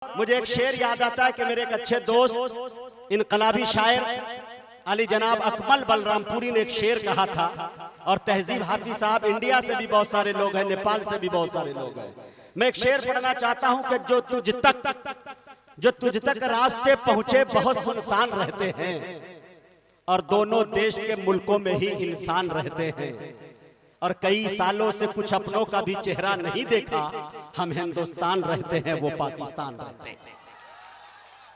मुझे एक शेर याद आता है कि मेरे एक अच्छे दोस्त इनकलाबी शायर अली जनाब अकमल बलरामपुरी ने एक शेर कहा था। और तहजीब हाफिज साहब, इंडिया से भी बहुत सारे लोग हैं, नेपाल से भी बहुत सारे लोग हैं। मैं एक शेर पढ़ना चाहता हूं कि जो तुझ तक रास्ते पहुंचे बहुत सुनसान रहते हैं और दोनों देश के मुल्कों में ही इंसान रहते हैं। और कई सालों से कुछ अपनों का भी चेहरा नहीं देखा, हम हिंदुस्तान रहते हैं वो पाकिस्तान रहते हैं।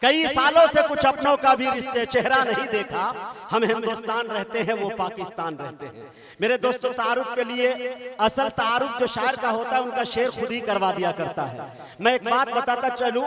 कई सालों से कुछ अपनों का भी रिश्ते चेहरा नहीं देखा, हम हिंदुस्तान रहते हैं वो पाकिस्तान रहते हैं। मेरे दोस्तों, तारुफ के लिए असल तारुफ जो शायर का होता है उनका शेर खुद ही करवा दिया करता है। मैं एक बात बताता चलूं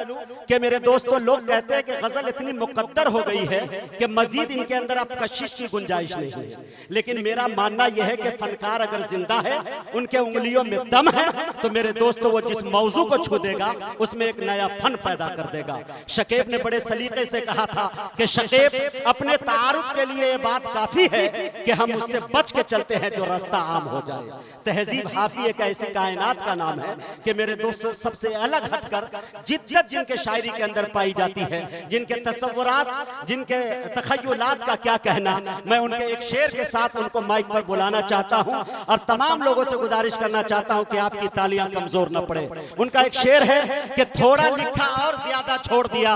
कि मेरे दोस्तों, लोग कहते हैं कि गजल इतनी मुकद्दर हो गई है कि मजीद इनके अंदर अब कशिश की गुंजाइश नहीं है। लेकिन मेरा मानना यह है कि फनकार अगर जिंदा है, उनके उंगलियों में दम है, तो मेरे दोस्तों वो जिस मौजू को छू देगा उसमें एक नया फन पैदा कर देगा। शकीब ने बड़े सलीके से कहा था कि शकीब, अपने तारुफ के लिए ये बात काफी है कि हम उससे बच के चलते हैं जो रास्ता आम हो जाए। तहजीब हाफी एक ऐसी कायनात का नाम है कि मेरे दोस्तों, सबसे अलग हटकर जिद्दत जिनके शायरी के अंदर पाई जाती है, जिनके तसव्वुरात, जिनके तखय्युलात का क्या कहना, मैं उनके एक शेर के साथ उनको माइक पर बुलाना चाहता हूं और तमाम लोगों से गुजारिश करना चाहता हूं कि आपकी तालियां कमजोर न पड़े। उनका एक शेर है कि थोड़ा लिखा और ज्यादा छोड़ दिया,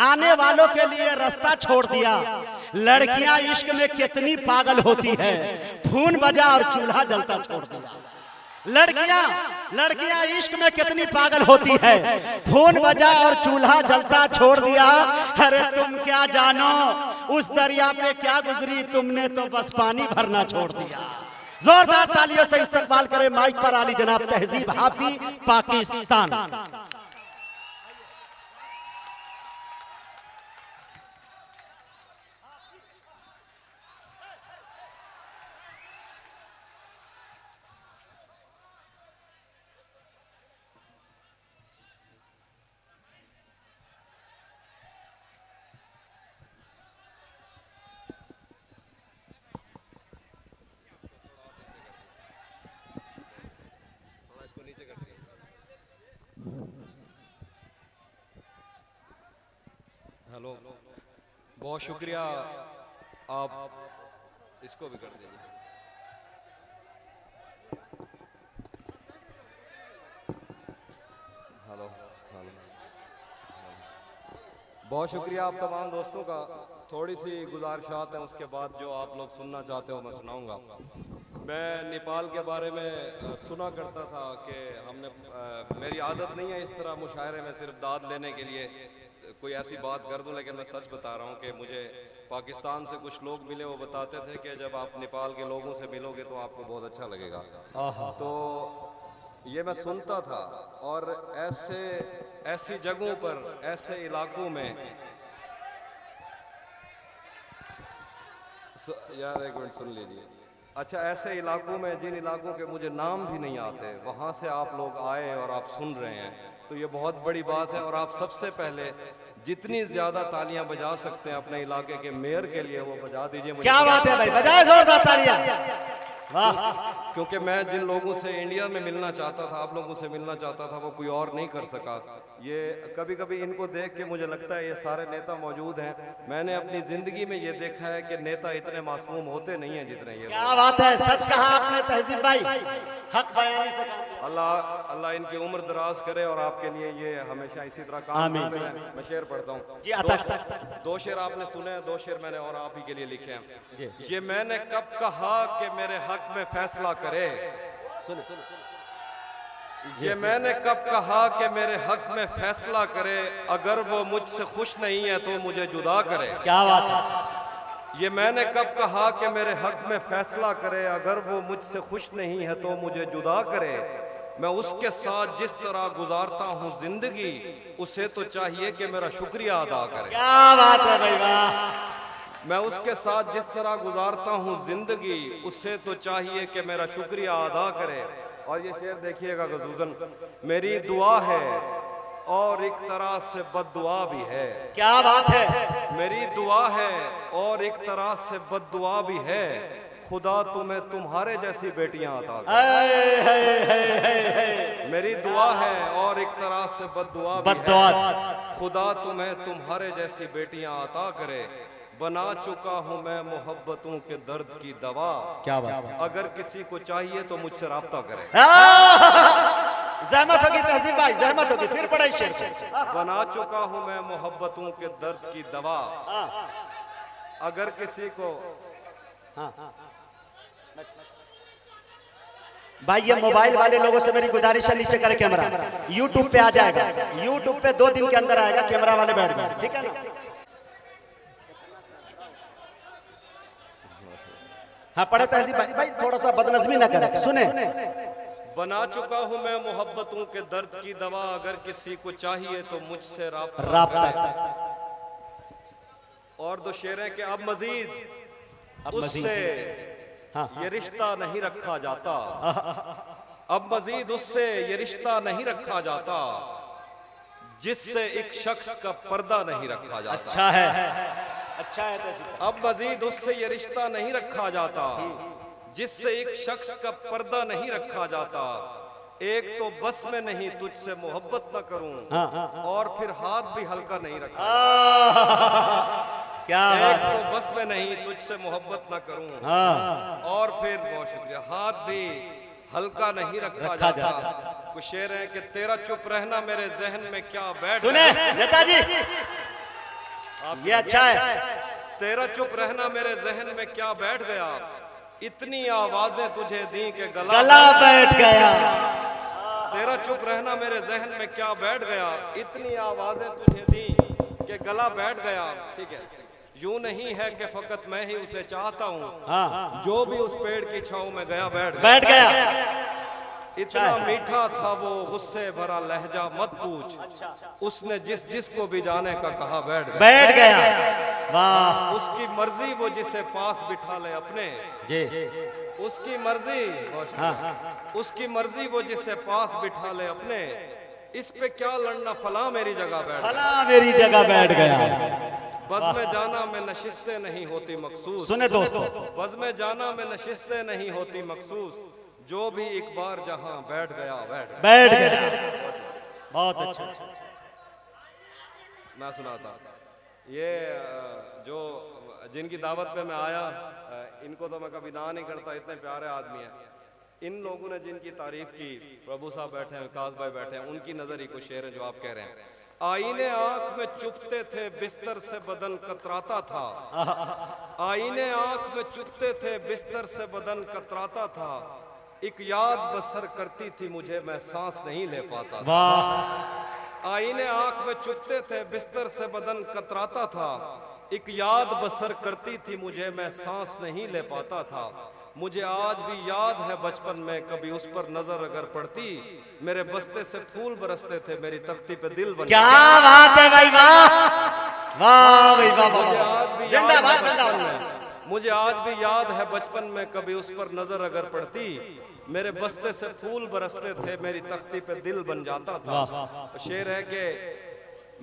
आने वालों के लिए रास्ता छोड़ दिया। लड़कियां इश्क में कितनी पागल होती है, खून बजा और चूल्हा जलता छोड़ दिया। लड़कियां इश्क में कितनी पागल होती है, खून बजा और चूल्हा जलता छोड़ दिया। अरे तुम क्या जानो उस दरिया पे क्या गुजरी, तुमने तो बस पानी भरना छोड़ दिया। जोरदार तालियों से इस्तकबाल करें माइक पर आली जनाब तहजीब हाफी पाकिस्तान। हेलो, बहुत शुक्रिया। आप इसको भी कर दीजिए। हेलो हेलो, बहुत शुक्रिया आप तमाम दोस्तों का। थोड़ी सी गुजारिशात है, उसके बाद जो आप लोग सुनना चाहते हो मैं सुनाऊंगा। मैं नेपाल के बारे में सुना करता था कि मेरी आदत नहीं है इस तरह मुशायरे में सिर्फ दाद लेने के लिए कोई ऐसी बात कर दूं, लेकिन मैं सच बता रहा हूं कि मुझे पाकिस्तान से कुछ लोग मिले, वो बताते थे कि जब आप नेपाल के लोगों से मिलोगे तो आपको बहुत अच्छा लगेगा। तो ये मैं सुनता था और ऐसी जगहों पर, ऐसे इलाकों में, यार एक मिनट सुन लीजिए। अच्छा, ऐसे इलाकों में जिन इलाकों के मुझे नाम भी नहीं आते, वहाँ से आप लोग आए और आप सुन रहे हैं, तो ये बहुत बड़ी बात है। और आप सबसे पहले जितनी ज्यादा तालियां बजा सकते हैं अपने इलाके के मेयर के लिए वो बजा दीजिए। क्या बात है भाई, बजाए जोरदार तालियां। वाह, क्योंकि मैं जिन लोगों से इंडिया में मिलना चाहता था, आप लोगों से मिलना चाहता था, वो कोई और नहीं कर सका। ये कभी कभी इनको देख के मुझे लगता है ये सारे नेता मौजूद हैं, मैंने अपनी जिंदगी में ये देखा है कि नेता इतने मासूम होते नहीं हैं जितने ये। क्या बात है, सच कहा आपने तहजीब भाई, हक बयानी से कहा। अल्लाह इनकी उम्र दराज करे और आपके लिए ये हमेशा इसी तरह काम करते रहें। मैं शेर पढ़ता हूँ। दो शेर आपने सुने, दो शेर मैंने और आप ही के लिए लिखे हैं। ये मैंने कब कहा कि मेरे हक में फैसला करे, ये मैंने कब कहा कि मेरे हक में फैसला करे, अगर वो मुझसे खुश नहीं है तो मुझे जुदा करे। क्या बात है। ये मैंने कब कहा कि मेरे हक में फैसला करे, अगर वो मुझसे खुश नहीं है तो मुझे जुदा करे। मैं उसके साथ जिस तरह गुजारता हूँ जिंदगी, उसे तो चाहिए कि मेरा शुक्रिया अदा करे। क्या बात है भाई, वाह। मैं उसके साथ जिस तरह गुजारता हूँ जिंदगी, उससे तो चाहिए कि मेरा शुक्रिया अदा करे। और ये शेर देखिएगा गज़ूज़न, मेरी दुआ है और एक तरह से बद्दुआ भी है। क्या बात है। मेरी दुआ है और एक तरह से बद्दुआ भी है, खुदा तुम्हें तुम्हारे जैसी बेटियां अता करे। मेरी दुआ है और एक तरह से बद्दुआ भी है, खुदा तुम्हें तुम्हारे जैसी बेटियां अता करे। बना चुका हूँ मैं मोहब्बतों के दर्द की दवा। क्या बात है। अगर किसी को चाहिए तो मुझसे राब्ता करे। जहमत होगी तहजीब भाई, जहमत होगी, फिर पढ़ाई शेर को। बना चुका हूँ मैं मोहब्बतों के दर्द की दवा। अगर किसी को भाई, ये मोबाइल वाले लोगों से मेरी गुजारिश है, नीचे करे कैमरा, यूट्यूब पे आ जाएगा, यूट्यूब पे 2 दिन के अंदर आएगा, कैमरा वाले बैठ गए, ठीक है ना। हाँ पढ़े तहजीब भाई, भाई थोड़ा सा बदनजमी ना करें, सुने। बना चुका हूँ मैं मोहब्बतों के दर्द की दवा। अगर किसी को चाहिए तो मुझसे राब्ता राब्ता। और 2 शेर है कि अब मजीद उससे ये रिश्ता नहीं रखा जाता। अब मजीद उससे ये रिश्ता नहीं रखा जाता जिससे एक शख्स का पर्दा नहीं रखा जाता। अच्छा है, अच्छा है तहजीब। अब मजीद उससे ये रिश्ता नहीं रखा जाता जिससे एक शख्स का पर्दा नहीं रखा जाता। एक तो बस में नहीं तुझसे मोहब्बत न करूं, और फिर हाथ भी हल्का नहीं रखा। क्या एक तो बस में नहीं तुझसे मोहब्बत न करूं, और फिर बहुत शुक्रिया, हाथ भी हल्का नहीं रखा जाता। कुछ शेर है कि तेरा चुप रहना मेरे जहन में क्या बैठ सुने नेताजी, ये अच्छा है। तेरा चुप रहना मेरे जहन में क्या बैठ गया। इतनी आवाजें तुझे दी के गला बैठ गया। तेरा चुप रहना मेरे जहन में क्या बैठ गया। इतनी आवाजें तुझे दी के गला बैठ गया। ठीक है, यूं नहीं है कि फकत मैं ही उसे चाहता हूँ, जो भी उस पेड़ की छांव में गया बैठ गया। इतना मीठा था वो गुस्से भरा लहजा मत पूछ। उसने जिसको भी जाने का कहा बैठ गया। वाह। उसकी मर्जी वो जिसे पास बिठा ले अपने, उसकी मर्जी, उसकी मर्जी वो जिसे पास बिठा ले अपने। इस पे क्या लड़ना, फला मेरी जगह बैठ गया। बज़ में जाना में नशिस्तें नहीं होती मखसूस। सुने दोस्तों, बज़ में जाना में नशिस्तें नहीं होती मखसूस। जो भी एक बार जहां बैठ गया। बहुत अच्छा। मैं सुनाता, ये जो जिनकी दावत पे मैं आया, इनको तो मैं कभी ना नहीं करता, इतने प्यारे आदमी हैं। इन लोगों ने जिनकी तारीफ की, प्रभु साहब बैठे हैं, विकास भाई बैठे हैं, उनकी नजर ही कुछ शेर है जो आप कह रहे हैं। आईने आंख में चुपते थे, बिस्तर से बदन कतराता था। आईने आंख में चुपते थे, बिस्तर से बदन कतराता था। एक याद बसर करती थी मुझे, मैं सांस नहीं ले पाता था। आईने आंख में चुपते थे, बिस्तर से बदन कतराता था। एक याद बसर करती थी मुझे, मैं सांस नहीं ले पाता था। मुझे आज भी याद है बचपन में, कभी उस पर नजर अगर पड़ती, मेरे बस्ते से फूल बरसते थे, मेरी तख्ती पे दिल बन। क्या बात है भाई, वाह वाह भाई वाह। मुझे आज भी याद है बचपन में, कभी उस पर नजर अगर पड़ती, मेरे बस्ते से फूल बरसते थे, मेरी तख्ती पे दिल बन जाता था। शेर है कि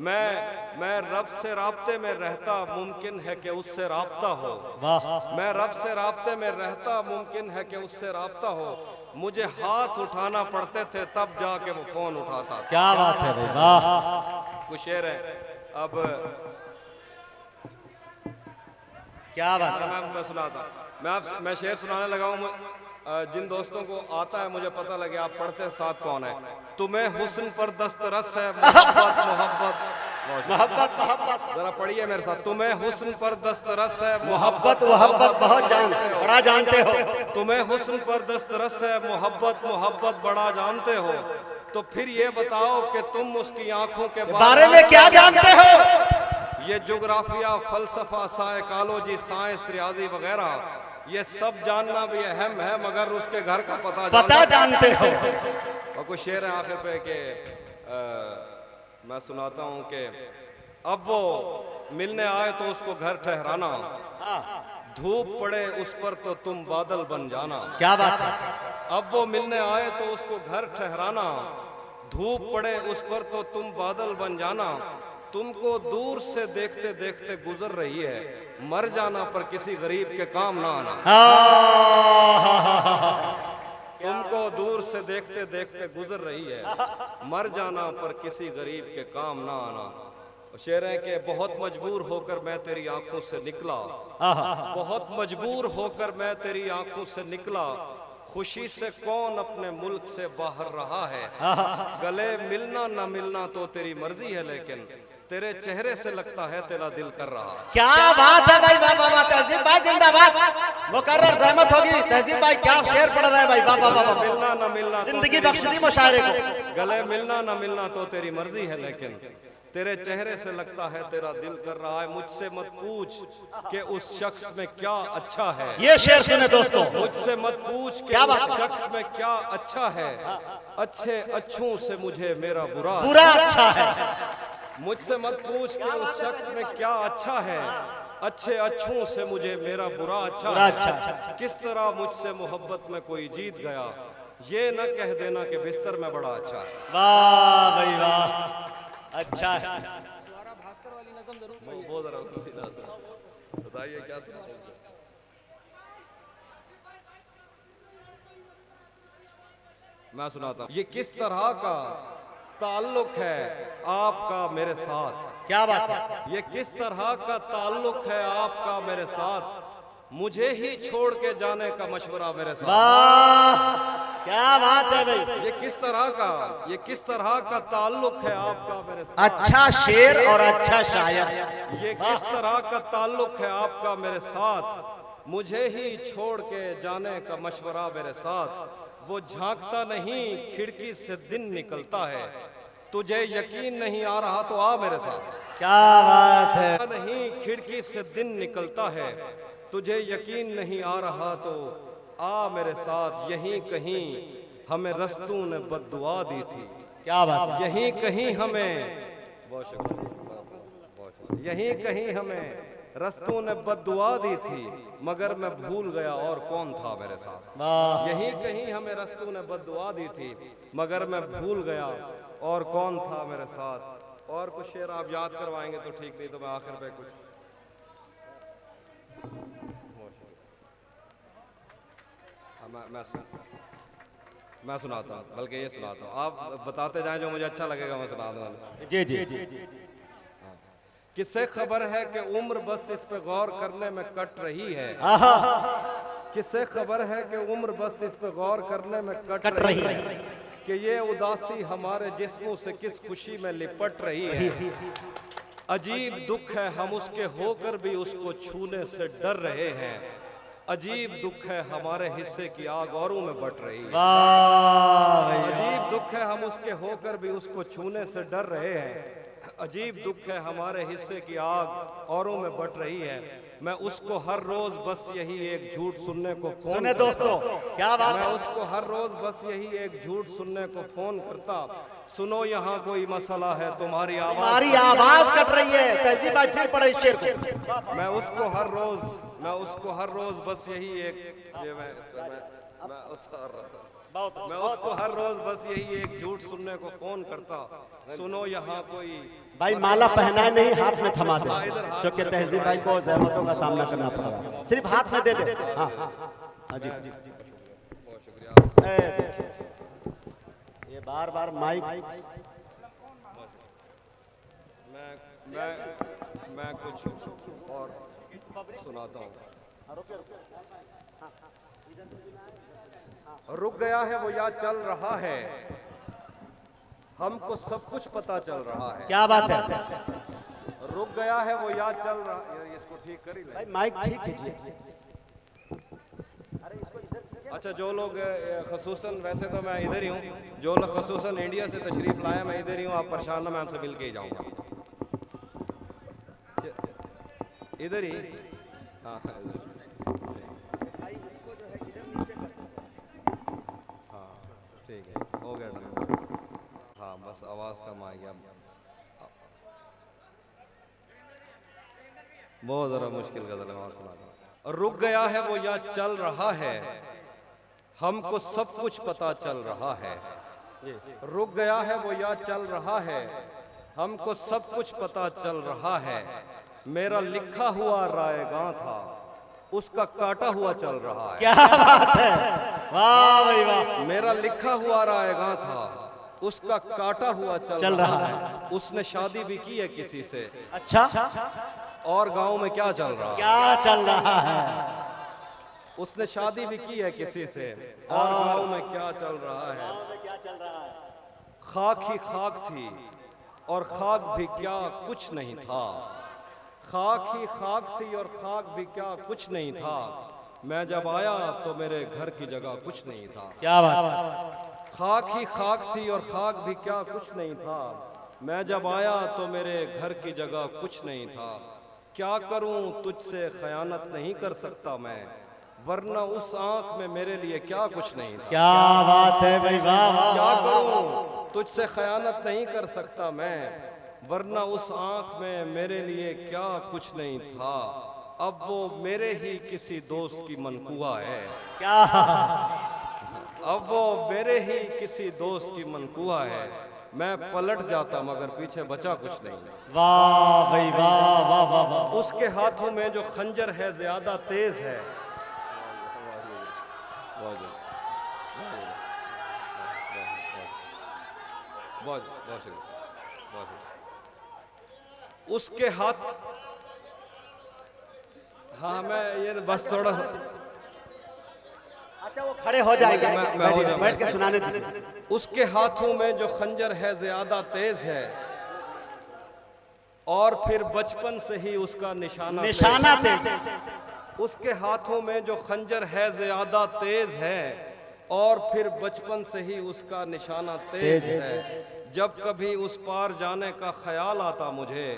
मैं रब से राब्ते में रहता, मुमकिन है कि उससे राब्ता हो। मैं रब से राब्ते में रहता, मुमकिन है कि उससे राब्ता हो। मुझे हाथ उठाना पड़ते थे, तब जाके वो फोन उठाता था। क्या बात है भाई, वाह। कुछ शेर है, अब क्या बात है। मैं सुनाता, मैं शेर सुनाने लगा हूँ। जिन दोस्तों को आता है मुझे पता लगे, आप पढ़ते हैं साथ कौन है। तुम्हें हुस्न पर दस्तरस है, मोहब्बत मोहब्बत मोहब्बत मोहब्बत, जरा पढ़िए मेरे साथ। तुम्हें हुस्न पर दस्तरस है, मोहब्बत मोहब्बत बहुत बड़ा जानते हो। तुम्हें हुस्न पर दस्तरस है, मोहब्बत मोहब्बत बड़ा जानते हो। तो फिर ये बताओ कि तुम उसकी आंखों के बारे में क्या जानते हो। ये जोग्राफिया, फलसफा, साइकोलॉजी, साइंस, रियाजी वगैरह, ये सब जानना भी अहम है, मगर उसके घर का पता जानते हो। और कुछ शेर है आखिर पे कि मैं सुनाता हूँ कि अब वो मिलने आए तो उसको घर ठहराना, धूप पड़े उस पर तो तुम बादल बन जाना। क्या बात है। अब वो मिलने आए तो उसको घर ठहराना, धूप पड़े उस पर तो तुम बादल बन जाना। तुमको दूर से देखते देखते गुजर रही है, मर जाना पर किसी गरीब के काम ना आना। तुमको दूर से देखते देखते गुजर रही है, मर जाना पर किसी गरीब के काम ना आना। शेर है कि बहुत मजबूर होकर मैं तेरी आंखों से निकला, बहुत मजबूर होकर मैं तेरी आंखों से निकला, खुशी से कौन अपने मुल्क से बाहर रहा है। गले मिलना ना मिलना तो तेरी मर्जी है, लेकिन तेरे चेहरे से लगता है तेरा दिल कर रहा। क्या बात है भाई, वाह वाह वाह, तहजीब भाई जिंदाबाद, मुकर्रर जहमत होगी। तहजीब भाई क्या शेर पढ़ रहा है भाई, वाह वाह वाह। मिलना ना मिलना जिंदगी बख्श दी मुशायरे को। गले मिलना ना मिलना तो तेरी मर्जी है, लेकिन तेरे चेहरे से लगता है तेरा दिल कर रहा है। मुझसे मत पूछ कि उस शख्स में क्या अच्छा है, ये शेर सुने दोस्तों। मुझसे मत पूछ कि उस शख्स में क्या अच्छा है, अच्छे अच्छों से मुझे मेरा बुरा अच्छा है। मुझसे मत पूछ कि उस शख्स में क्या अच्छा है, अच्छे अच्छों से मुझे मेरा बुरा अच्छा है। किस तरह मुझसे मोहब्बत में कोई जीत गया, ये न कह देना कि बिस्तर में बड़ा अच्छा है। वाह भाई वाह, अच्छा है। भास्कर वाली नज़म जरूर बताइए क्या सुना। मैं सुनाता हूँ। ये किस तरह का ताल्लुक है आपका मेरे साथ, क्या बात है। ये किस तरह का ताल्लुक है आपका मेरे साथ, मुझे ही छोड़ के जाने का मशवरा मेरे साथ। वाह क्या बात है भाई, ये किस तरह का ताल्लुक है आपका मेरे साथ। अच्छा शेर और अच्छा शायर। ये किस तरह का ताल्लुक है आपका मेरे साथ, मुझे ही छोड़ के जाने का मशवरा मेरे साथ। वो झांकता नहीं खिड़की से दिन निकलता है, तुझे यकीन नहीं आ रहा तो आ मेरे साथ। क्या बात है। नहीं खिड़की से दिन निकलता है, तुझे यकीन नहीं आ रहा तो आ मेरे साथ। यहीं कहीं हमें रस्तों ने बद्दुआ दी थी, क्या बात है। यहीं कहीं हमें, यहीं कहीं हमें रस्तों ने बद्दुआ दी थी, मगर मैं भूल गया और कौन था मेरे साथ। यहीं कहीं हमें रस्तों ने बद्दुआ दी थी, मगर मैं भूल गया और कौन था मेरे साथ। और कुछ शेर आप याद करवाएंगे तो ठीक, नहीं तो मैं आखिर पे कुछ मैं सुनाता हूँ, बल्कि ये सुनाता हूँ, आप बताते जाएं जो मुझे अच्छा लगेगा मैं सुना दूंगा। जी जी। किससे खबर है कि उम्र बस इस पे गौर करने में कट रही है। किससे खबर है कि उम्र बस इस पे गौर करने में कट रही है, कि ये उदासी हमारे जिस्मों से किस खुशी में लिपट रही है। अजीब दुख है हम उसके होकर भी उसको छूने से डर रहे हैं, अजीब दुख है हमारे हिस्से की आग औरों में बट रही है। अजीब दुख है हम उसके होकर भी उसको छूने से डर रहे हैं, अजीब दुख है हमारे हिस्से की आग औरों में बट रही है। मैं उसको हर रोज बस यही एक झूठ सुनने को फोन सुने दोस्तों, क्या बात मैं है। उसको हर रोज बस यही एक झूठ सुनने को फोन करता, सुनो यहाँ कोई मसला है तुम्हारी आवाज कट रही है। तहजीब भाई फिर पढ़े शेर को। मैं उसको हर रोज बस यही एक मैं उसको हर रोज बस यही एक झूठ सुनने को फोन करता, सुनो यहाँ कोई भाई माला पहनाए नहीं, हाथ में थमा दे, जो कि तहजीब भाई को ज़हमतों का सामना करना पड़ेगा। सिर्फ हाथ में दे दे। हाँ हाँ जी, बहुत शुक्रिया। ये बार बार माइक। मैं कुछ और सुनाता हूँ। रुक गया है वो या चल रहा है, हमको सब कुछ पता चल रहा है। क्या बात है। रुक गया है वो या चल रहा है। इसको ठीक कर ही ले भाई माइक ठीक कीजिए। अच्छा, जो लोग खसूसन, वैसे तो मैं इधर ही हूँ, जो लोग खसूसन इंडिया से तशरीफ लाए मैं इधर ही हूँ, आप परेशान ना, मैं आपसे मिल के ही जाऊँगा। इधर ही। हाँ ठीक है, हो गया ना। हाँ बस आवाज़ कम आ गया, बहुत ज़रा मुश्किल गज़ल है, और सुना दो। रुक गया है वो या चल रहा है, हमको सब कुछ पता चल रहा है। रुक गया है वो या चल रहा है, हमको सब कुछ पता चल रहा है, मेरा लिखा हुआ रायगां था, उसका काटा हुआ चल रहा है। क्या बात है, वाह भाई वाह। मेरा लिखा हुआ रायगां था, उसका काटा हुआ चल रहा है। उसने शादी भी की है किसी से। अच्छा, और गांव में क्या चल रहा है? क्या चल रहा है? उसने शादी भी की है किसी से, और गांव में क्या चल रहा है? क्या चल रहा है? खाक ही खाक थी और खाक भी क्या कुछ नहीं था। खाक ही खाक थी और खाक भी क्या कुछ नहीं था। मैं जब आया तो मेरे घर की जगह कुछ नहीं था। क्या बात, खाक ही खाक थी और खाक भी क्या कुछ नहीं था। मैं जब आया तो मेरे घर की जगह कुछ नहीं था। क्या करूं, तुझसे खयानत नहीं कर सकता मैं, वरना उस आंख में मेरे लिए क्या कुछ नहीं था। क्या बात है भाई, वाह वाह। क्या करूं, तुझसे खयानत नहीं कर सकता मैं, वरना उस आंख में मेरे लिए क्या कुछ नहीं था। अब वो मेरे ही किसी दोस्त की मनकुआ है। क्या, अब वो मेरे ही किसी दोस्त की मनकुआ है। मैं पलट जाता मगर पीछे बचा कुछ नहीं। वाह भाई वाह वाह वाह वाह। उसके हाथों में जो खंजर है ज्यादा तेज है। उसके हाथ, हाँ मैं ये बस थोड़ा सा, अच्छा वो खड़े हो जाएंगे, मैं हो जाऊंगा। बैठ के सुनाने दीजिए। उसके हाथों में जो खंजर है ज्यादा तेज है, और फिर बचपन से ही उसका निशाना तेज। उसके हाथों में जो खंजर है ज्यादा तेज है, और फिर बचपन से ही उसका निशाना तेज है। जब कभी उस पार जाने का ख्याल आता मुझे,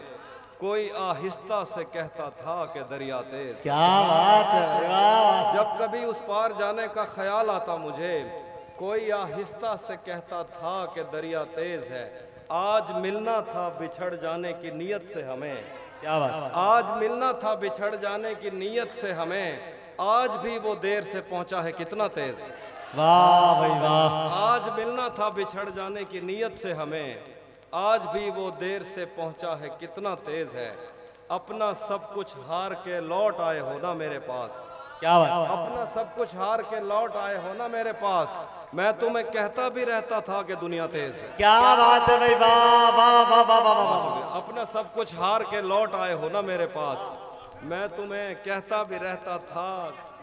कोई आहिस्ता से कहता था कि दरिया तेज। क्या बात है, वाह। जब कभी उस पार जाने का ख्याल आता मुझे, कोई आहिस्ता से कहता था कि दरिया तेज है। आज मिलना था बिछड़ जाने की नीयत से हमें। क्या बात, आज मिलना था बिछड़ जाने की नीयत से हमें, आज भी वो देर से पहुंचा है कितना तेज। वाह भाई वाह। आज मिलना था बिछड़ जाने की नीयत से हमें, आज भी वो देर से पहुंचा है कितना तेज है। अपना सब कुछ हार के लौट आए हो ना मेरे पास। क्या बात, अपना सब कुछ हार के लौट आए हो ना मेरे पास। मैं तुम्हें कहता भी रहता था कि दुनिया तेज है। क्या बात है भाई, वाह वाह वाह वाह वाह वाह। अपना सब कुछ हार के लौट आए हो ना मेरे पास। मैं तुम्हें कहता भी रहता था,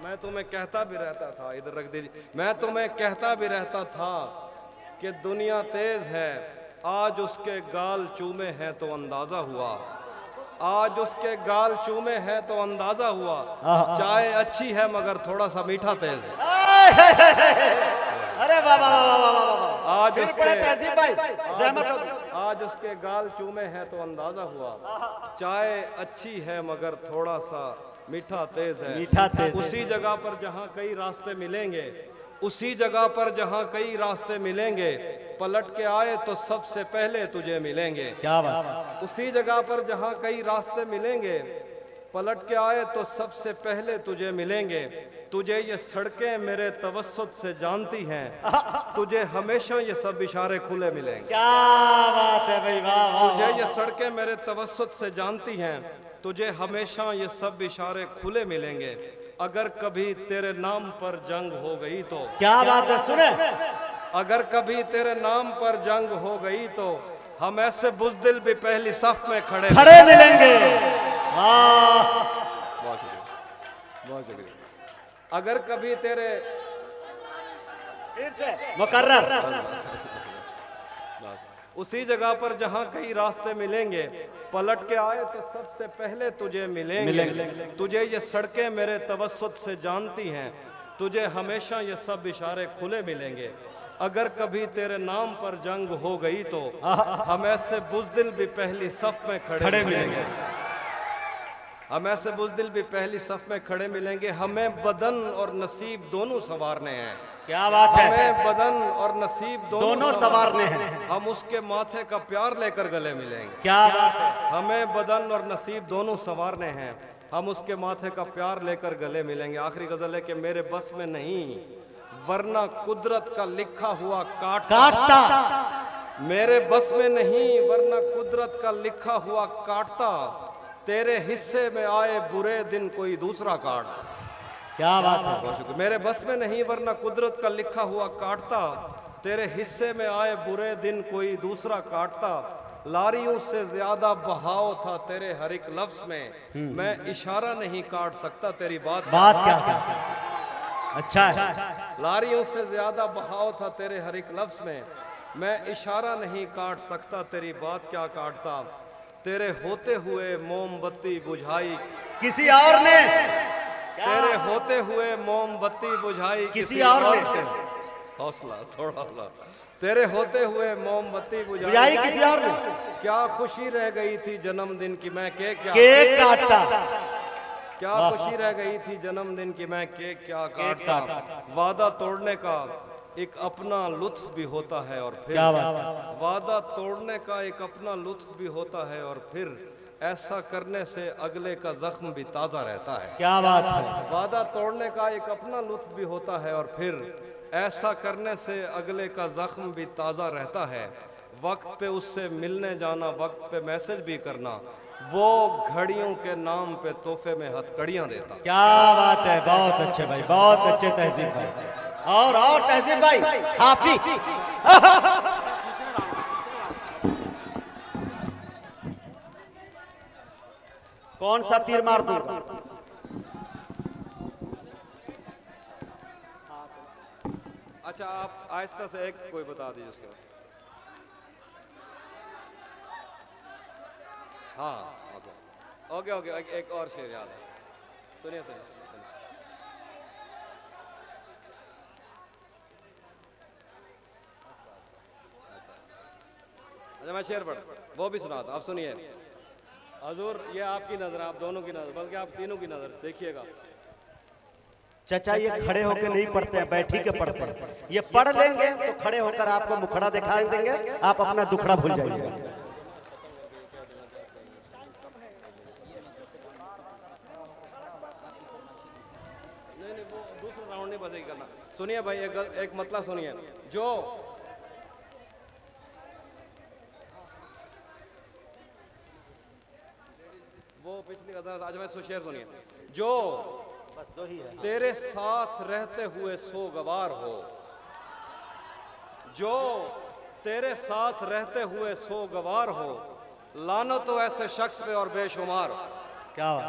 मैं तुम्हें कहता भी रहता था, इधर रख दीजिए। मैं तुम्हें कहता भी रहता था कि दुनिया तेज है। आज उसके गाल चूमे हैं तो अंदाजा हुआ, आज उसके गाल चूमे हैं तो अंदाजा हुआ। चाय अच्छी है मगर थोड़ा सा मीठा तेज है। अरे वाह वाह वाह वाह वाह। आज फिर उसके, पढ़े तहसीब भाई, जहमत हो गई। आज उसके गाल चूमे हैं तो अंदाजा हुआ। चाय अच्छी है मगर थोड़ा सा मीठा तेज है। मीठा तेज है। उसी जगह पर जहाँ कई रास्ते मिलेंगे, उसी जगह पर जहाँ कई रास्ते मिलेंगे, पलट के आए तो सबसे पहले तुझे मिलेंगे। क्या बात, उसी जगह पर जहाँ कई रास्ते मिलेंगे, पलट के आए तो सबसे पहले तुझे मिलेंगे। तुझे ये सड़कें मेरे तवस्सुत से जानती हैं, तुझे हमेशा ये सब इशारे खुले मिलेंगे। क्या बात है भाई, वाह वाह। तुझे ये सड़कें मेरे तवस्सुत से जानती हैं, तुझे हमेशा ये सब इशारे खुले मिलेंगे। अगर कभी तेरे नाम पर जंग हो गई तो, क्या बात है, सुने। अगर कभी तेरे नाम पर जंग हो गई तो, हम ऐसे बुज़दिल भी पहली सफ में खड़े मिलेंगे। वाह, बहुत शुक्रिया, बहुत शुक्रिया। अगर कभी तेरे, फिर से मुकर्रर। उसी जगह पर जहाँ कई रास्ते मिलेंगे, पलट के आए तो सबसे पहले तुझे मिलेंगे। तुझे ये सड़कें मेरे तवस्सुत से जानती हैं, तुझे हमेशा ये सब इशारे खुले मिलेंगे। अगर कभी तेरे नाम पर जंग हो गई तो, हम ऐसे बुज़दिल भी पहली सफ में खड़े मिलेंगे। हम ऐसे बुज़दिल भी पहली सफ में खड़े मिलेंगे। हमें बदन और नसीब दोनों संवारने हैं। क्या बात है, हमें बदन और नसीब दोनों संवारने हैं। हम उसके माथे का प्यार लेकर गले मिलेंगे। क्या बात है, हमें बदन और नसीब दोनों संवारने हैं, हम उसके माथे का प्यार लेकर गले मिलेंगे। आखिरी गजल है कि मेरे बस में नहीं, वरना कुदरत का लिखा हुआ काटता। मेरे बस में नहीं वरना कुदरत का लिखा हुआ काटता, तेरे हिस्से में आए बुरे दिन कोई दूसरा काट। क्या बात है। बहुत शुक्रिया। मेरे बस में नहीं वरना कुदरत का लिखा हुआ काटता, तेरे हिस्से में आए बुरे दिन कोई दूसरा काटता। लारियों से ज्यादा बहाव था तेरे हर एक लफ्ज में, मैं इशारा नहीं काट सकता तेरी बात क्या अच्छा है। लारियों से ज्यादा बहाव था तेरे हर एक लफ्ज में, मैं इशारा नहीं काट सकता तेरी बात क्या काटता। तेरे होते हुए मोमबत्ती बुझाई किसी और ने, तेरे होते हुए मोमबत्ती बुझाई किसी और ने। हौसला थोड़ा सा। तेरे होते हुए मोमबत्ती बुझाई किसी और ने। क्या खुशी रह गई थी जन्मदिन की मैं केक काटता। क्या खुशी रह गई थी जन्मदिन की मैं केक क्या काटता। वादा तोड़ने का एक अपना लुत्फ भी होता है और फिर वादा तोड़ने का एक अपना लुत्फ भी होता है और फिर ऐसा करने से अगले का जख्म भी ताज़ा रहता है। क्या बात है। वादा तोड़ने का एक अपना लुत्फ भी होता है और फिर ऐसा करने से अगले का जख्म भी ताज़ा रहता है। वक्त पे उससे मिलने जाना, वक्त पे मैसेज भी करना, वो घड़ियों के नाम पे तोहफे में हथकड़ियाँ देता। क्या बात है। बहुत अच्छे भाई, बहुत अच्छे तहजीब भाई। और तहजीब भाई हाफी। कौन सा तीर मार दूंगा। अच्छा आप आहिस्ता से एक कोई बता दीजिए उसके बाद। हाँ ओके ओके ओके एक और शेर याद है, सुनिए सुनिए। अच्छा मैं शेर पढ़ वो भी सुना था, आप सुनिए। हजूर ये आपकी नज़र, आप दोनों की नज़र, बल्कि आप तीनों की नज़र, देखिएगा। चाचा ये खड़े होकर नहीं पढ़ते हैं, बैठी के पढ़ते हैं। ये पढ़ लेंगे तो खड़े होकर आपको मुखड़ा दिखाई देंगे, आप अपना दुखड़ा भूल जाएंगे। नहीं वो दूसरा राउंड नहीं बदली करना। सुनिए भाई एक मतलब सुनिए। जो वो पिछली कदर आज मैं शेर सुनिए। जो तेरे साथ रहते हुए सोगवार हो, जो तेरे साथ रहते हुए सोगवार हो, लानत तो ऐसे शख्स पे और बेशुमार। क्या